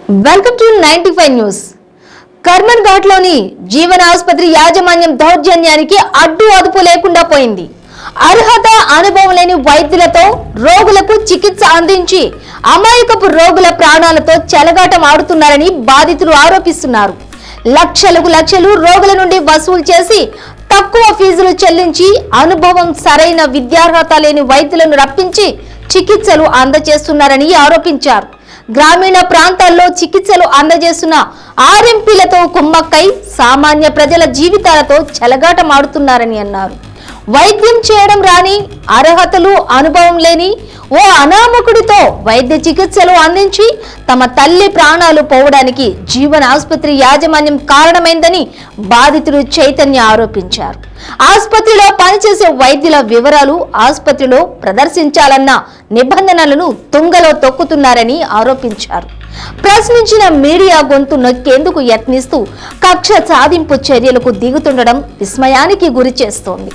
Welcome to 95 news. Karman ఘాట్లోని జీవన ఆసుపత్రి యాజమాన్యం దౌర్జన్యానికి అడ్డు అదుపు లేకుండా పోయింది. అర్హత అనుభవం లేని వైద్యులతో రోగులకు చికిత్స అందించి అమాయకపు రోగుల ప్రాణాలతో చెలగాటం ఆడుతున్నారని బాధితులు ఆరోపిస్తున్నారు. లక్షలు రోగుల నుండి వసూలు చేసి తక్కువ ఫీజులు చెల్లించి అనుభవం సరైన విద్యార్హత లేని వైద్యులను రప్పించి చికిత్సలు అందజేస్తున్నారని ఆరోపించారు. గ్రామీణ ప్రాంతాల్లో చికిత్సలు అందజేస్తున్న ఆర్ఎంపీలతో కుమ్మక్కై సామాన్య ప్రజల జీవితాలతో చెలగాటమాడుతున్నారని అన్నారు. వైద్యం చేయడం రాని, అర్హతలు అనుభవం లేని ఓ అనామకుడితో వైద్య చికిత్సలు అందించి తమ తల్లి ప్రాణాలు పోవడానికి జీవన ఆసుపత్రి యాజమాన్యం కారణమైందని బాధితుడు చైతన్య ఆరోపించారు. ఆసుపత్రిలో పనిచేసే వైద్యుల వివరాలు ఆసుపత్రిలో ప్రదర్శించాలన్న నిబంధనలను తుంగలో తొక్కుతున్నారని ఆరోపించారు. ప్రశ్నించిన మీడియా గొంతు నొక్కేందుకు యత్నిస్తూ కక్ష సాధింపు చర్యలకు దిగుతుండడం విస్మయానికి గురి చేస్తోంది.